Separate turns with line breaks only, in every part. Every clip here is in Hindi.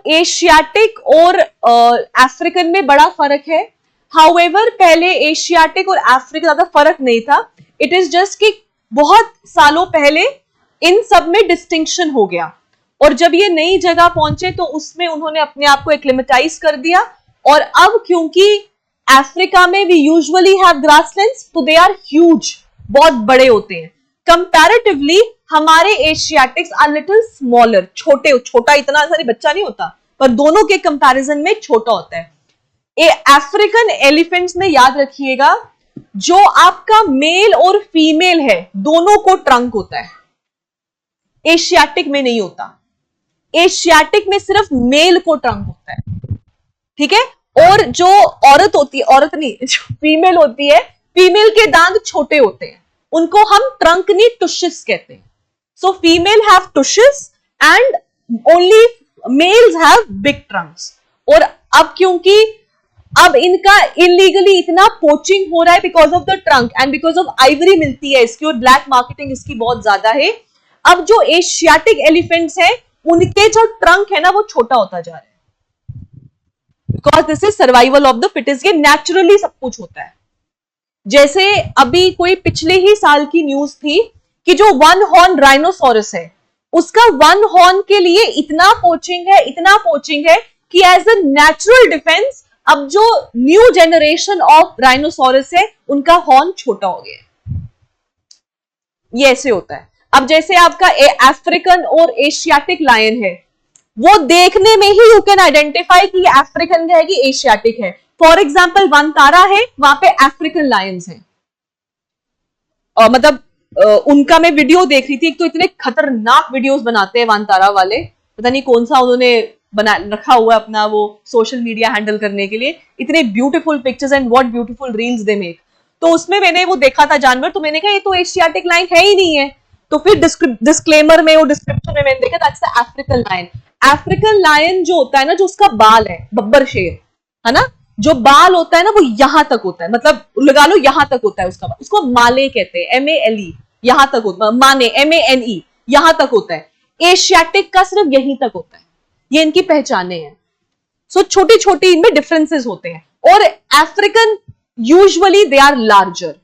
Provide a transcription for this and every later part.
एशियाटिक और अफ्रीकन में बड़ा फर्क है। हाउएवर पहले एशियाटिक और अफ्रीकन ज्यादा फर्क नहीं था। इट इज जस्ट कि बहुत सालों पहले इन सब में डिस्टिंक्शन हो गया, और जब ये नई जगह पहुंचे तो उसमें उन्होंने अपने आप को एक्लिमेटाइज कर दिया। और अब क्योंकि अफ्रीका में वी यूजुअली हैव ग्रासलैंड्स, तो दे आर ह्यूज, बहुत बड़े होते हैं। कंपैरेटिवली हमारे एशियाटिक्स आर लिटिल स्मॉलर, छोटे, छोटा इतना सारी बच्चा नहीं होता, पर दोनों के कंपैरिजन में छोटा होता है। अफ्रीकन एलिफेंट्स में याद रखिएगा, जो आपका मेल और फीमेल है दोनों को ट्रंक होता है, एशियाटिक में नहीं होता। एशियाटिक में सिर्फ मेल को ट्रंक होता है, ठीक है। और जो औरत होती है, औरत नहीं, जो फीमेल होती है, फीमेल के दांत छोटे होते हैं, उनको हम ट्रंक नहीं टुशिस कहते हैं। So female have tushes and only males have big trunks. और अब क्योंकि अब इनका इलीगली इतना पोचिंग हो रहा है because of the trunk and because of Ivory मिलती है इसकी, और ब्लैक मार्केटिंग इसकी बहुत ज्यादा है। अब जो एशियाटिक एलिफेंट्स हैं उनके जो ट्रंक है ना वो छोटा होता जा रहा है, because this is survival of the fittest. ये नेचुरली सब कुछ होता है। जैसे अभी कोई पिछले ही साल की न्यूज थी कि जो वन हॉर्न राइनोसोरस है, उसका वन हॉर्न के लिए इतना पोचिंग है कि एज अ नेचुरल डिफेंस अब जो न्यू जनरेशन ऑफ राइनोसोरस है उनका हॉर्न छोटा हो गया। ये ऐसे होता है। अब जैसे आपका अफ्रीकन और एशियाटिक लायन है, वो देखने में ही यू कैन आइडेंटिफाई कि ये अफ्रीकन है कि एशियाटिक है। फॉर एग्जाम्पल वनतारा है, वहां पे अफ्रीकन लायंस हैं। उनका मैं वीडियो देख रही थी, एक तो इतने खतरनाक वीडियोस बनाते हैं वनतारा वाले, पता नहीं कौन सा उन्होंने बना रखा हुआ है अपना वो सोशल मीडिया हैंडल करने के लिए। इतने beautiful pictures and what beautiful reels they make. तो उसमें मैंने वो देखा था जानवर, तो मैंने कहा ये तो एशियाटिक लायन है ही नहीं है। तो फिर डिस्क्लेमर में और डिस्क्रिप्शन में मैंने देखा that's the African lion. African lion जो होता है ना, जो उसका बाल है, बब्बर शेर है ना, जो बाल होता है ना वो यहां तक होता है, मतलब लगा लो यहां तक होता है उसका बाल, उसको माले कहते हैं, MALE, यहां तक होता है, माने MANE, यहां तक होता है। एशियाटिक का सिर्फ यहीं तक होता है। ये इनकी पहचाने हैं। सो छोटी छोटी इनमें डिफरेंसेस होते हैं। और African usually they are larger.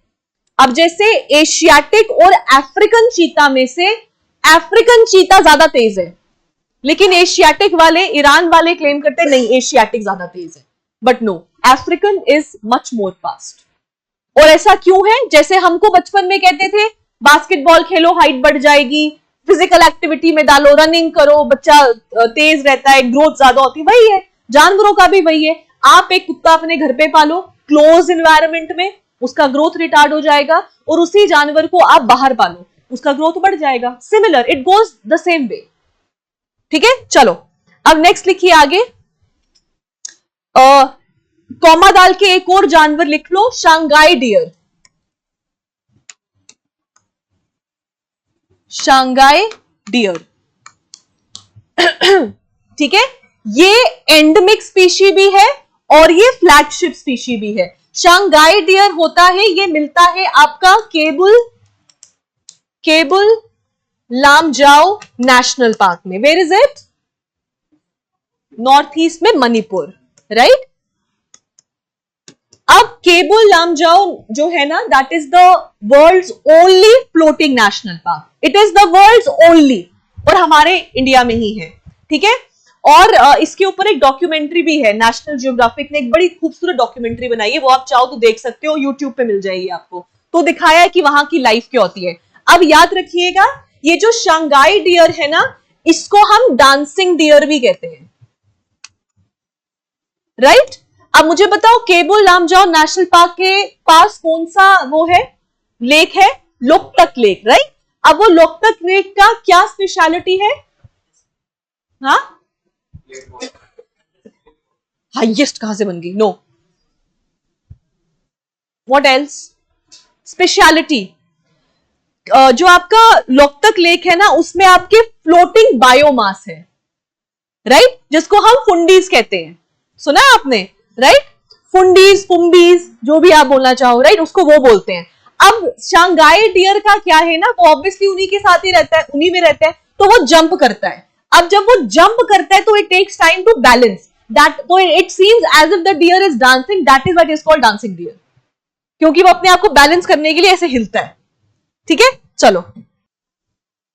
अब जैसे एशियाटिक और अफ्रीकन चीता में से अफ्रीकन चीता ज्यादा तेज है, लेकिन एशियाटिक वाले, ईरान वाले क्लेम करते हैं नहीं एशियाटिक ज्यादा तेज है, but no, African is much more fast. और ऐसा क्यों है? जैसे हमको बचपन में कहते थे बास्केटबॉल खेलो हाइट बढ़ जाएगी, फिजिकल एक्टिविटी में डालो, रनिंग करो, बच्चा तेज रहता है, ग्रोथ ज्यादा होती है, वही है जानवरों का भी वही है। आप एक कुत्ता अपने घर पे पालो क्लोज एनवायरनमेंट में, उसका ग्रोथ रिटार्ड हो जाएगा, और उसी जानवर को आप बाहर पालो, उसका ग्रोथ बढ़ जाएगा। Similar, it goes the same way. ठीक है, चलो अब नेक्स्ट लिखिए आगे। कॉमा डाल के एक और जानवर लिख लो, शांघाई डियर। शांघाई डियर ठीक है, ये एंडेमिक स्पीशी भी है और ये फ्लैगशिप स्पीशी भी है। शांघाई डियर होता है, ये मिलता है आपका केबुल लामजाओ नेशनल पार्क में। Where is it? North east में, मणिपुर, राइट। अब केबुल लामजाओ जो है ना, that is the world's only floating national park. It is the world's only, और हमारे इंडिया में ही है, ठीक है। और इसके ऊपर एक डॉक्यूमेंट्री भी है, नेशनल जियोग्राफिक ने एक बड़ी खूबसूरत डॉक्यूमेंट्री बनाई है, वो आप चाहो तो देख सकते हो, यूट्यूब पे मिल जाएगी आपको। तो दिखाया है कि वहां की लाइफ क्या होती है। अब याद रखिएगा, ये जो शांघाई डियर है ना, इसको हम डांसिंग डियर भी कहते हैं, राइट। अब मुझे बताओ, केबुल लामजाओ नेशनल पार्क के पास कौन सा वो है, लेक है? Loktak lake, right. अब वो लोकतक लेक का क्या स्पेशलिटी है? हाँ, हाईएस्ट कहां से बन गई? No, what else? स्पेशलिटी, जो आपका लोकतक लेक है ना, उसमें आपके फ्लोटिंग बायोमास है, राइट, जिसको हम फुंडीज कहते हैं। सुना है आपने, राइट? फुंडीज, फुम्बीज, जो भी आप बोलना चाहो, राइट, उसको वो बोलते हैं। अब शांघाई डियर का क्या है ना, वो ऑब्वियसली उन्हीं के साथ ही रहता है, उन्हीं में रहता है, तो वो जंप करता है। अब जब वो जंप करता है तो it takes time to balance that, तो it seems as if the deer is dancing, that is what is called dancing deer, क्योंकि वो अपने आप को बैलेंस करने के लिए ऐसे हिलता है। ठीक है, चलो।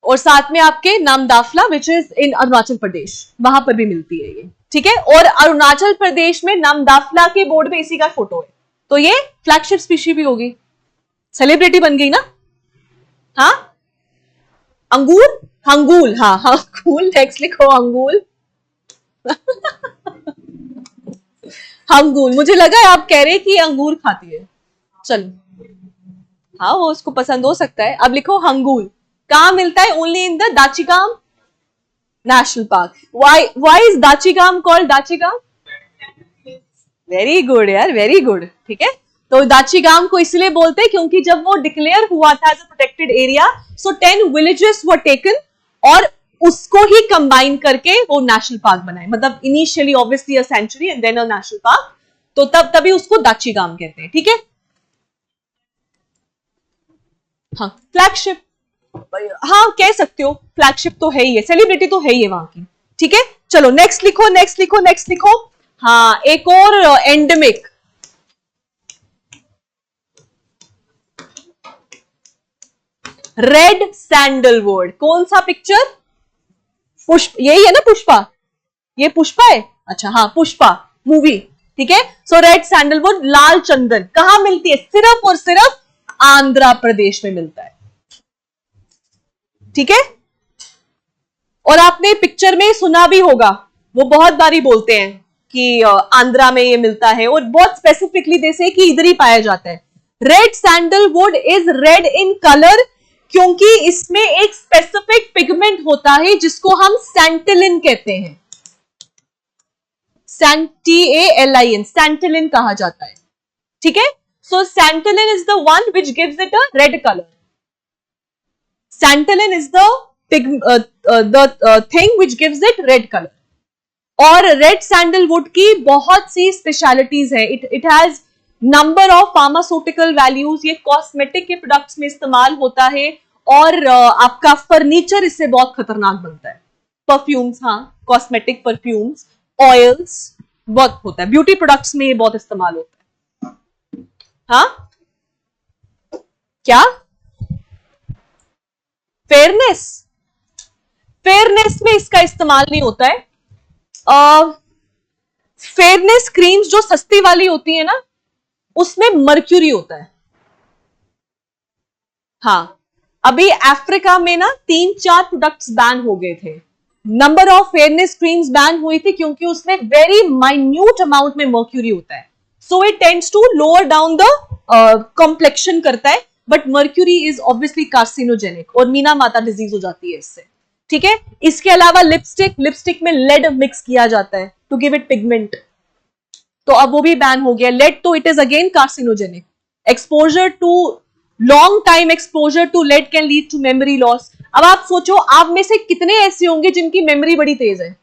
और साथ में आपके नामदाफला which is in Arunachal Pradesh, वहां पर भी मिलती है ये। ठीक है, और अरुणाचल प्रदेश में नामदाफला के बोर्ड पे इसी का फोटो है, तो ये फ्लैगशिप स्पीशी भी होगी, सेलिब्रिटी बन गई ना। हाँ, अंगूर, हंगूल, हाँ हंगूल, नेक्स्ट लिखो अंगूल। हंगूल, मुझे लगा आप कह रहे कि अंगूर खाती है, चलो हाँ वो उसको पसंद हो सकता है। अब लिखो हंगूल, कहां मिलता है? Only in the Dachigam national park. Why is Dachigam called Dachigam? Very good यार, वेरी गुड। ठीक है, तो दाचिगाम को इसलिए बोलते हैं क्योंकि जब वो डिक्लेयर हुआ था as a protected area, so 10 villages were taken और उसको ही कंबाइन करके वो नेशनल पार्क बनाए। मतलब initially obviously a sanctuary and then a national park, तो तभी उसको दाचिगाम कहते हैं। ठीक है, हाँ फ्लैगशिप, हाँ कह सकते हो, फ्लैगशिप तो है ही है, सेलिब्रिटी तो है ही है वहां की। ठीक है, चलो नेक्स्ट लिखो, नेक्स्ट लिखो, नेक्स्ट लिखो। हाँ, एक और एंडेमिक, रेड सैंडलवुड। कौन सा पिक्चर? पुष्प, यही है ना पुष्पा? ये पुष्पा है, अच्छा हाँ पुष्पा मूवी। ठीक है, सो रेड सैंडलवुड, लाल चंदन कहां मिलती है? सिर्फ और सिर्फ आंध्र प्रदेश में मिलता है। ठीक है, और आपने पिक्चर में सुना भी होगा, वो बहुत बारी बोलते हैं कि आंध्रा में ये मिलता है, और बहुत स्पेसिफिकली जैसे कि इधर ही पाया जाता है। Red sandalwood is red in colour क्योंकि इसमें एक स्पेसिफिक पिगमेंट होता है जिसको हम सैंटिलिन कहते हैं। TALIN, सैंटिलिन कहा जाता है। ठीक है, so santalin is the one which gives it a red colour. Santalin is the thing which gives it red colour. और रेड सैंडलवुड की बहुत सी स्पेशलिटीज है। It has number of pharmaceutical values, ये कॉस्मेटिक के प्रोडक्ट्स में इस्तेमाल होता है, और आपका फर्नीचर इससे बहुत खतरनाक बनता है। परफ्यूम्स, हाँ कॉस्मेटिक परफ्यूम्स, ऑयल्स बहुत होता है, ब्यूटी प्रोडक्ट्स में ये बहुत इस्तेमाल होता है। हाँ क्या? फेयरनेस, फेयरनेस में इसका इस्तेमाल नहीं होता है। फेयरनेस क्रीम्स जो सस्ती वाली होती है ना, उसमें मर्क्यूरी होता है। हाँ, अभी अफ्रीका में ना 3-4 प्रोडक्ट्स बैन हो गए थे। Number of fairness creams ban हुई थी क्योंकि उसमें वेरी माइन्यूट अमाउंट में मर्क्यूरी होता है, so it tends to lower down the complexion करता है, but mercury is obviously carcinogenic और मीना माता डिजीज हो जाती है इससे। ठीक है, इसके अलावा लिपस्टिक में लेड मिक्स किया जाता है टू गिव इट पिगमेंट, तो अब वो भी बैन हो गया। लेड तो it is again carcinogenic. Exposure to long time exposure to lead can lead to memory loss. अब आप सोचो, आप में से कितने ऐसे होंगे जिनकी मेमोरी बड़ी तेज है?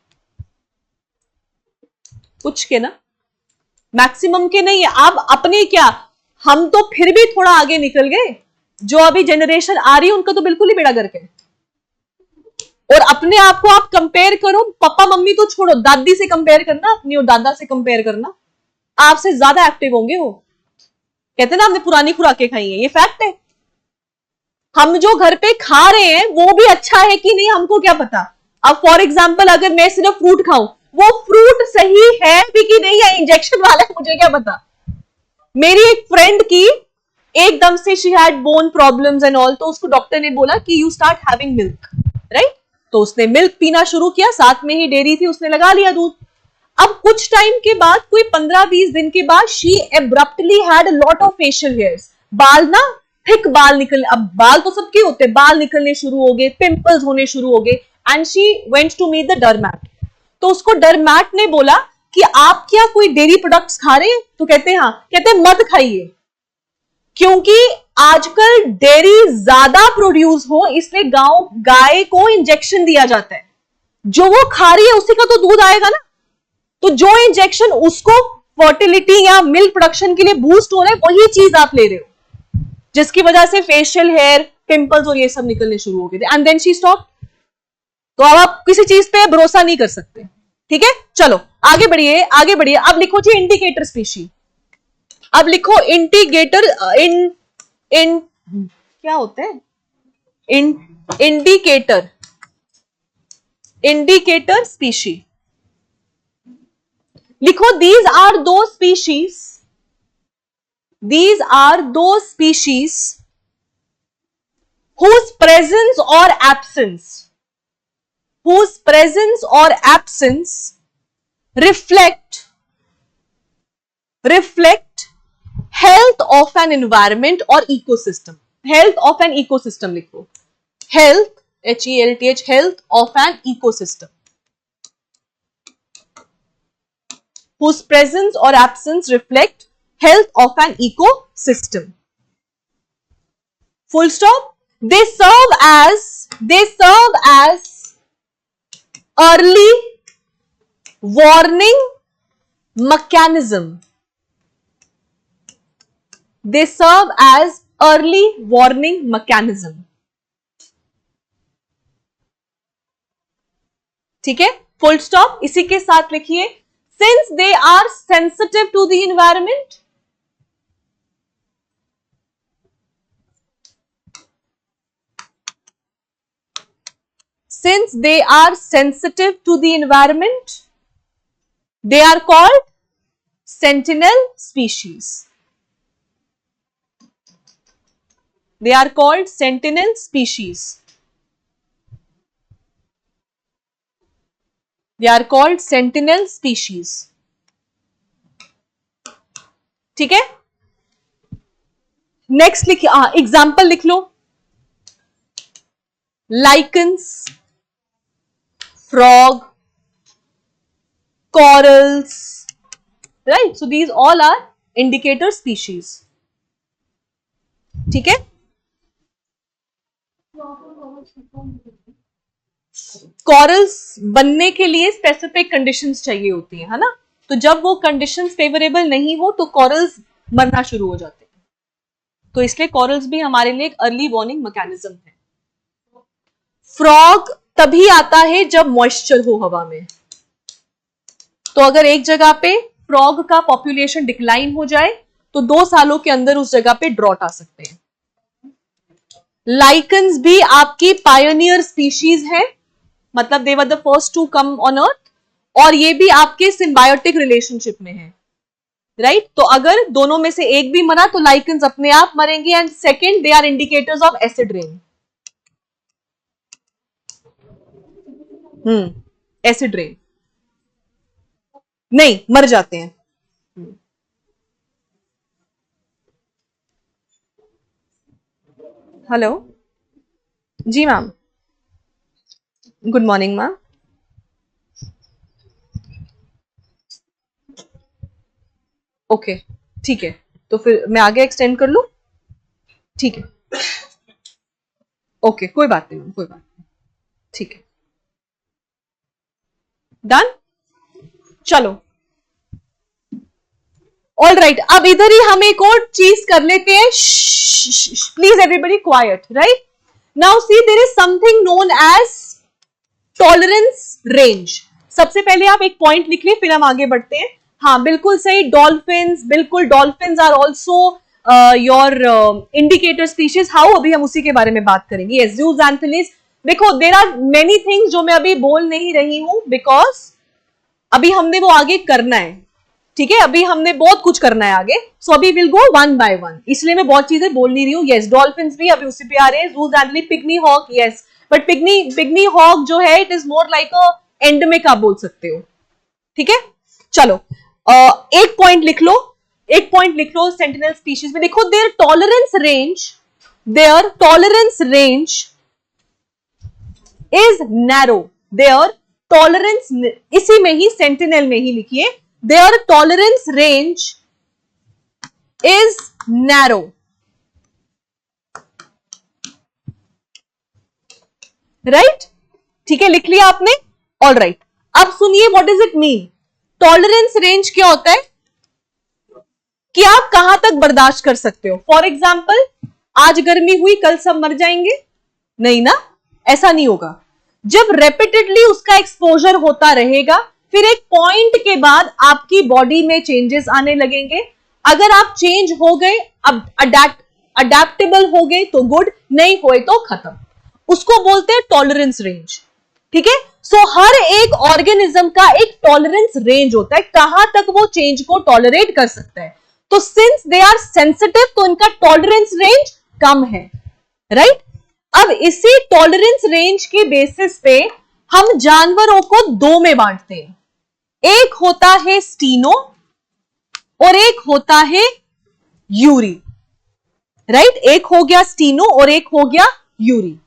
कुछ के ना, मैक्सिमम के नहीं है। आप अपने क्या, हम तो फिर भी थोड़ा आगे निकल गए, जो अभी जनरेशन आ रही है उनका तो बिल्कुल ही बेड़ा गर्क है। और अपने आप को आप कंपेयर करो, पापा मम्मी तो छोड़ो, दादी से कंपेयर करना अपनी और दादा से कंपेयर करना, आपसे ज्यादा एक्टिव होंगे वो। कहते ना हमने पुरानी खुराकें खाई हैं, ये फैक्ट है। हम जो घर पे खा रहे हैं वो भी अच्छा है कि नहीं हमको क्या पता। अब फॉर एग्जाम्पल अगर मैं सिर्फ फ्रूट खाऊं, वो फ्रूट सही है भी कि नहीं या इंजेक्शन वाला है, मुझे क्या पता। मेरी एक फ्रेंड की एकदम से she had bone problems and all, तो उसको डॉक्टर ने बोला कि you start having milk, right. तो उसने मिल्क पीना शुरू किया, साथ में ही डेयरी थी, उसने लगा लिया दूध। अब कुछ टाइम के बाद, कोई 15-20 दिन के बाद, she abruptly had a lot of facial hairs. बाल ना थिक बाल निकल, अब बाल तो सबके होते हैं, बाल निकलने शुरू हो गए, पिंपल्स होने शुरू हो गए, and she went to meet the dermat. तो उसको डर्मैट ने बोला कि आप क्या कोई डेयरी प्रोडक्ट्स खा रहे हैं? तो कहते हैं हाँ। कहते हैं मत खाइए, क्योंकि आजकल डेयरी ज्यादा प्रोड्यूस हो इसलिए गाय को इंजेक्शन दिया जाता है। जो वो खा रही है उसी का तो दूध आएगा ना, तो जो इंजेक्शन उसको फर्टिलिटी या मिल्क प्रोडक्शन के लिए बूस्ट हो रहा है, वही चीज आप ले रहे हो, जिसकी वजह से फेशियल हेयर, पिंपल्स और ये सब निकलने शुरू हो गए थे। And then she stop. तो अब आप किसी चीज पे भरोसा नहीं कर सकते, ठीक है। चलो आगे बढ़िए, आगे बढ़िए। अब लिखो जी इंडिकेटर स्पीशी। अब लिखो इंडिकेटर क्या होते हैं, इंडिकेटर स्पीशी। लिखो these are those species whose presence or absence reflect health of an environment or ecosystem. Health of an ecosystem लिखो, health HELTH, health of an ecosystem whose presence or absence reflect health of an ecosystem. Full stop. They serve as early warning mechanism. They serve as early warning mechanism. ठीक है, फुल स्टॉप। इसी के साथ लिखिए since they are sensitive to the environment, they are called sentinel species. They are called sentinel species. They are called sentinel species. ठीक है, नेक्स्ट लिखिए, एग्जाम्पल लिख लो। Lichens, frog, corals, right? So these all are indicator species. ठीक है, कॉरल्स बनने के लिए स्पेसिफिक कंडीशंस चाहिए होती है ना, तो जब वो कंडीशंस फेवरेबल नहीं हो तो कॉरल्स मरना शुरू हो जाते हैं। तो इसलिए कॉरल्स भी हमारे लिए एक अर्ली वार्निंग मैकेनिज्म है। फ्रॉग तभी आता है जब मॉइस्चर हो हवा में, तो अगर एक जगह पे फ्रॉग का पॉपुलेशन डिक्लाइन हो जाए तो 2 सालों के अंदर उस जगह पे ड्रॉट आ सकते हैं। लाइकन्स भी आपकी पायोनियर स्पीशीज है, मतलब they were the first to come on earth, और ये भी आपके सिम्बायोटिक रिलेशनशिप में है, राइट? तो अगर दोनों में से एक भी मरा तो लाइकन्स अपने आप मरेंगे। And second, they are indicators of acid rain. Acid rain नहीं, मर जाते हैं। हेलो जी ma'am, good morning ma'am. Okay ठीक है, तो फिर मैं आगे एक्सटेंड कर लूं? ठीक है, ओके कोई बात नहीं, कोई बात नहीं, ठीक है, डन। चलो ऑल राइट, अब इधर ही हम एक और चीज कर लेते हैं। Please everybody quiet, right? Now see, there is something known as tolerance range. सबसे पहले आप एक पॉइंट लिख लें, फिर हम आगे बढ़ते हैं। हाँ बिल्कुल सही, डॉल्फिन्स, बिल्कुल dolphins are also your indicator species. How, अभी हम उसी के बारे में बात करेंगे। यस, ज़ूस एंथलीज। देखो देयर आर मेनी थिंग्स जो मैं अभी बोल नहीं रही हूं, बिकॉज अभी हमने वो आगे करना है, ठीक है? अभी हमने बहुत कुछ करना है आगे, सो अभी will go one by one, इसलिए मैं बहुत चीजें बोल नहीं रही हूँ। यस, डॉल्फिन्स भी अभी उसी पे आ रहे हैं। ज़ूस एंथली, pygmy hog, yes, but pygmy hog जो है it is more like a endemic, आप बोल सकते हो, ठीक है? चलो एक पॉइंट लिख लो, एक पॉइंट लिख लो सेंटिनल स्पीशीज में। देखो their tolerance range is narrow. Their tolerance, इसी में ही सेंटिनल में ही लिखिए, their tolerance range is narrow, right? ठीक है, लिख लिया आपने? ऑल राइट, अब सुनिए what does it mean. Tolerance range क्या होता है कि आप कहां तक बर्दाश्त कर सकते हो। फॉर एग्जाम्पल, आज गर्मी हुई, कल सब मर जाएंगे? नहीं ना, ऐसा नहीं होगा। जब रेपिटेडली उसका एक्सपोजर होता रहेगा, फिर एक पॉइंट के बाद आपकी बॉडी में चेंजेस आने लगेंगे। अगर आप चेंज हो गए, अब अडेप्टेबल हो गए तो गुड, नहीं हुए तो खत्म। उसको बोलते हैं टॉलरेंस रेंज। ठीक है, सो हर एक ऑर्गेनिज्म का एक टॉलरेंस रेंज होता है, कहां तक वो चेंज को टॉलरेट कर सकता है। तो सिंस दे आर सेंसिटिव, तो इनका टॉलरेंस रेंज कम है, राइट। अब इसी टॉलरेंस रेंज के बेसिस पे हम जानवरों को दो में बांटते हैं, एक होता है स्टीनो और एक होता है यूरी, राइट। एक हो गया स्टीनो और एक हो गया यूरी।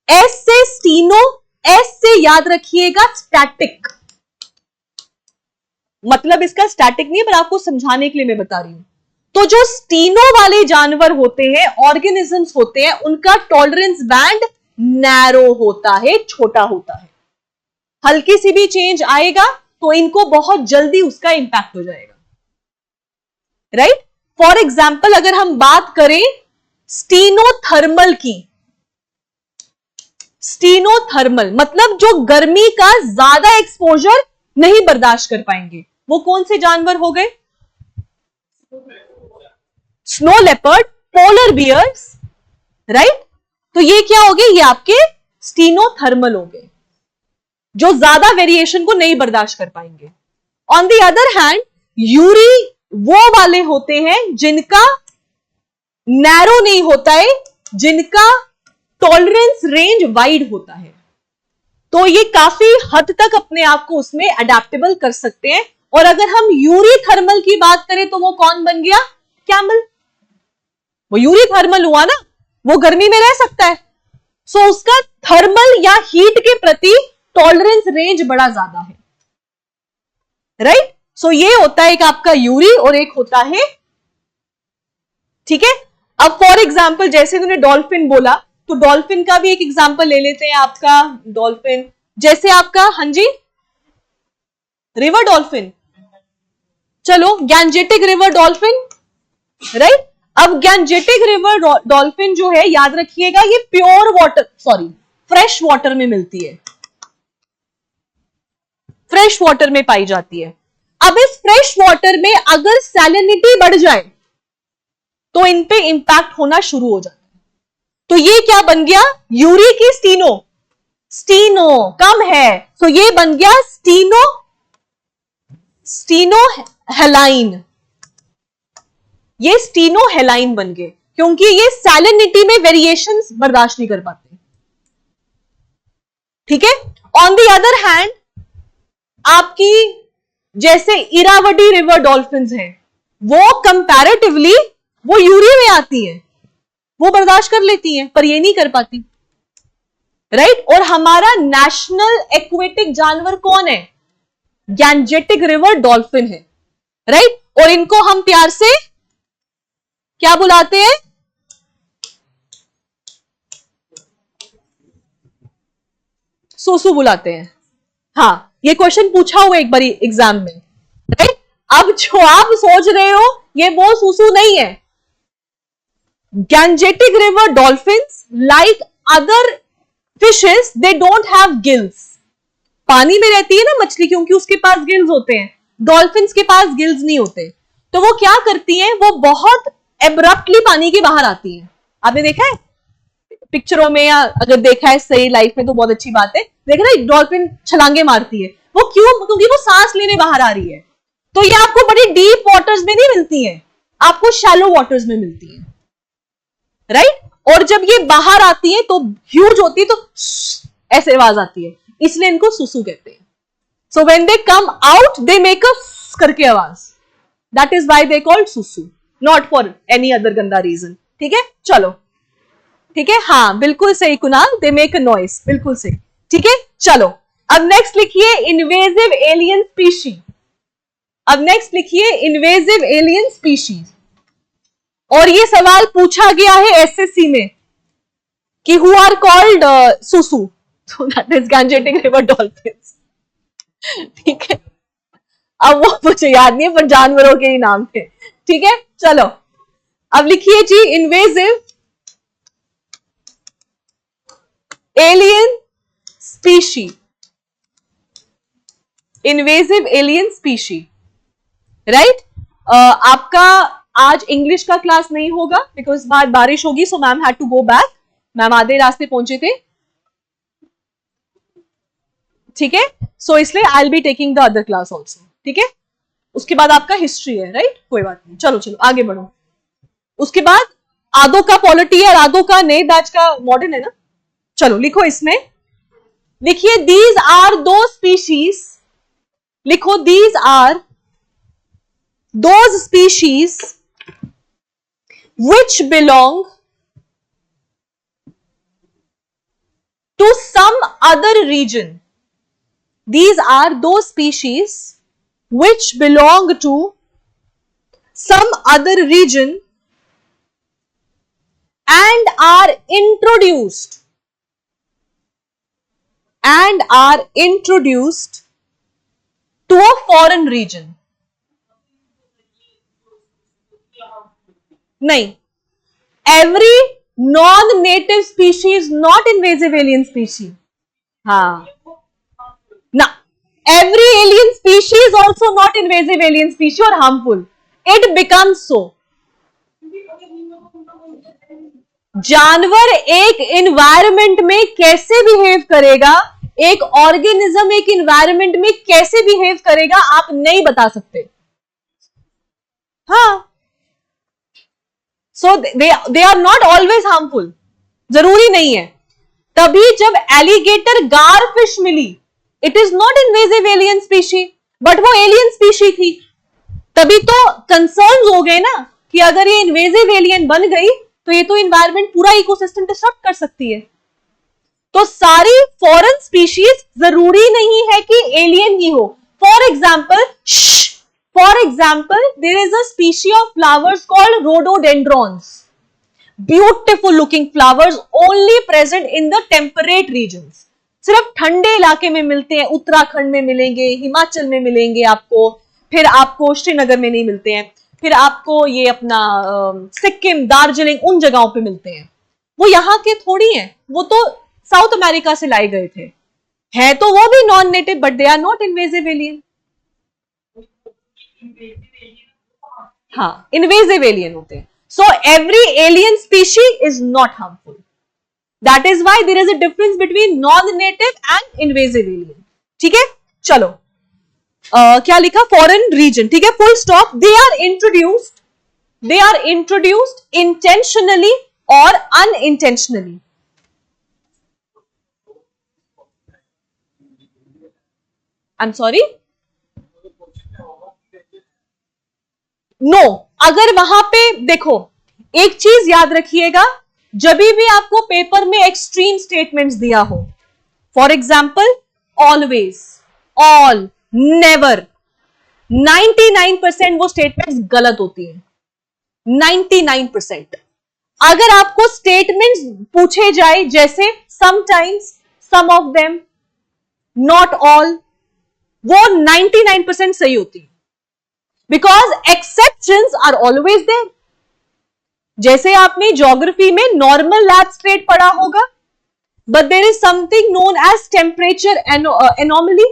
एस से स्टीनो, एस से याद रखिएगा स्टैटिक, मतलब इसका स्टैटिक नहीं है, पर आपको समझाने के लिए मैं बता रही हूं। तो जो स्टीनो वाले जानवर होते हैं, ऑर्गेनिजम्स होते हैं, उनका टॉलरेंस बैंड नैरो होता है, छोटा होता है। हल्की सी भी चेंज आएगा तो इनको बहुत जल्दी उसका इंपैक्ट हो जाएगा, राइट। फॉर एग्जाम्पल अगर हम बात करें स्टीनोथर्मल की, स्टीनोथर्मल मतलब जो गर्मी का ज्यादा एक्सपोजर नहीं बर्दाश्त कर पाएंगे, वो कौन से जानवर हो गए? Snow leopard, polar bears, right. तो ये क्या हो गए? ये आपके स्टीनोथर्मल हो गए, जो ज्यादा वेरिएशन को नहीं बर्दाश्त कर पाएंगे। On the other hand Yuri वो वाले होते हैं जिनका नैरो नहीं होता है, जिनका टॉलरेंस रेंज वाइड होता है, तो ये काफी हद तक अपने आप को उसमें अडेप्टेबल कर सकते हैं। और अगर हम यूरी थर्मल की बात करें तो वो कौन बन गया? कैमल। वो यूरी थर्मल हुआ ना, वो गर्मी में रह सकता है, सो उसका थर्मल या हीट के प्रति टॉलरेंस रेंज बड़ा ज्यादा है, राइट। सो ये होता है एक आपका यूरी और एक होता है, ठीक है। अब फॉर एग्जाम्पल जैसे तुमने डॉल्फिन बोला, तो डॉल्फिन का भी एक एग्जाम्पल ले लेते हैं। आपका डॉल्फिन जैसे आपका, हाँ जी, रिवर डॉल्फिन, चलो गैंजेटिक रिवर डॉल्फिन, राइट। अब गैंजेटिक रिवर डॉल्फिन जो है, याद रखिएगा, ये pure water, sorry fresh water में मिलती है, फ्रेश वाटर में पाई जाती है। अब इस फ्रेश वाटर में अगर सैलिनिटी बढ़ जाए तो इन पे इंपैक्ट होना शुरू हो जाता है। तो ये क्या बन गया? यूरी की स्टीनो, स्टीनो कम है, तो ये बन गया स्टीनो हेलाइन। ये स्टीनो हेलाइन बन गए क्योंकि ये सैलिनिटी में वेरिएशंस बर्दाश्त नहीं कर पाते, ठीक है। ऑन द अदर हैंड आपकी जैसे इरावडी रिवर डॉल्फिन्स हैं, वो कंपैरेटिवली वो यूरी में आती है, वो बर्दाश्त कर लेती हैं, पर ये नहीं कर पाती, राइट। और हमारा नेशनल एक्वेटिक जानवर कौन है? गैंजेटिक रिवर डॉल्फिन है, राइट। और इनको हम प्यार से क्या बुलाते हैं? सूसू बुलाते हैं। हाँ, ये क्वेश्चन पूछा हुआ एक बारी एग्जाम में, राइट। अब जो आप सोच रहे हो ये वो सूसू नहीं है। Gangetic river dolphins like other fishes, they don't have gills. पानी में रहती है ना मछली, क्योंकि उसके पास गिल्स होते हैं, डॉल्फिन्स के पास गिल्स नहीं होते। तो वो क्या करती हैं? वो बहुत एब्रप्टली पानी के बाहर आती हैं। आपने देखा है पिक्चरों में, या अगर देखा है सही लाइफ में तो बहुत अच्छी बात है। देखा ना, डॉल्फिन छलांगे मारती है, वो क्यों? क्योंकि वो सांस लेने बाहर आ रही है। तो ये आपको बड़ी डीप वाटर्स में नहीं मिलती है, आपको शैलो वाटर्स में मिलती है, राइट। और जब ये बाहर आती है तो ह्यूज होती है, तो ऐसे आवाज आती है, इसलिए इनको सुसु कहते हैं। So when they come out they make a करके आवाज, that is why they called सुसु, नॉट फॉर एनी अदर गंदा रीजन, ठीक है। चलो, ठीक है, हाँ बिल्कुल सही Kunal, they make a noise, बिल्कुल सही, ठीक है। चलो अब नेक्स्ट लिखिए इन्वेजिव एलियन स्पीशीज। अब नेक्स्ट लिखिए इन्वेजिव एलियन स्पीशीज। और ये सवाल पूछा गया है एसएससी में कि हु आर कॉल्ड सुसु, so that is Gangetic river dolphins, ठीक है। अब वो मुझे याद नहीं है, पर जानवरों के ही नाम थे, ठीक है। चलो अब लिखिए जी invasive alien species, invasive alien species, right. आपका आज इंग्लिश का क्लास नहीं होगा बिकॉज बाद बारिश होगी, so ma'am had to go back. Ma'am आधे रास्ते पहुंचे थे, ठीक है। सो इसलिए I will be taking the other class also, ठीक है। उसके बाद आपका हिस्ट्री है, राइट, कोई बात नहीं, चलो चलो आगे बढ़ो। उसके बाद आदो का पॉलिटी है, आदो का नए बैच का मॉडर्न है ना। चलो लिखो, इसमें लिखिए दीज आर दो स्पीशीज, लिखो these are those species which belong to some other region. These are those species which belong to some other region and are introduced to a foreign region. नहीं, every non-native species is not invasive alien species. हाँ, ना, every alien species is also not invasive alien species or harmful. It becomes so. जानवर एक environment में कैसे behave करेगा, एक organism एक environment में कैसे behave करेगा, आप नहीं बता सकते। हाँ, so they are not always harmful, जरूरी नहीं है। तभी जब एलिगेटर गार फिश मिली, it is not invasive alien species, but वो एलियन स्पीशी थी, तभी तो कंसर्न्स हो गए ना कि अगर ये इन्वेजिव एलियन बन गई तो ये तो एनवायरमेंट पूरा इकोसिस्टम डिस्टर्ब कर सकती है। तो सारी फॉरेन स्पीशीज जरूरी नहीं है कि एलियन ही हो। For example there is a species of flowers called rhododendrons, beautiful looking flowers only present in the temperate regions, सिर्फ ठंडे इलाके में मिलते हैं, उत्तराखंड में मिलेंगे, हिमाचल में मिलेंगे आपको, फिर आपको श्रीनगर में नहीं मिलते हैं, फिर आपको ये अपना सिक्किम, दार्जिलिंग, उन जगहों पे मिलते हैं। वो यहाँ के थोड़ी हैं, वो तो साउथ अमेरिका से लाए गए थे, है तो वो भी non native, but they are not invasive alien. हाँ, इन्वेजिव एलियन होते हैं। So every alien species is not harmful, that is why there is a difference between non native and invasive alien, ठीक है। चलो क्या लिखा, फॉरेन रीजन, ठीक है, full stop. They are introduced intentionally और unintentionally. I am sorry, no, अगर वहां पे देखो, एक चीज याद रखिएगा, जब भी आपको पेपर में एक्सट्रीम स्टेटमेंट्स दिया हो, for example always, all, never, 99% वो स्टेटमेंट्स गलत होती हैं, 99%। अगर आपको स्टेटमेंट्स पूछे जाए जैसे sometimes, some of them, not all, वो 99% सही होती है, because exceptions are always there. जैसे आपने ज्योग्राफी में नॉर्मल लैब स्टेट पढ़ा होगा, but there is something known as temperature anomaly,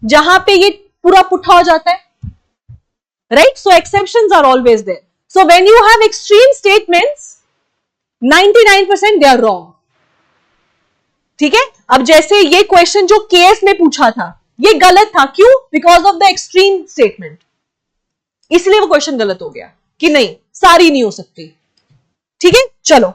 जहां पे ये पूरा पुट्ठा हो जाता है, right. So exceptions are always there. So when you have extreme statements, 99% they are wrong, ठीक है। अब जैसे ये क्वेश्चन जो केएस में पूछा था, ये गलत था, क्यों? Because of the extreme statement, इसलिए वो क्वेश्चन गलत हो गया कि नहीं, सारी नहीं हो सकती, ठीक है। चलो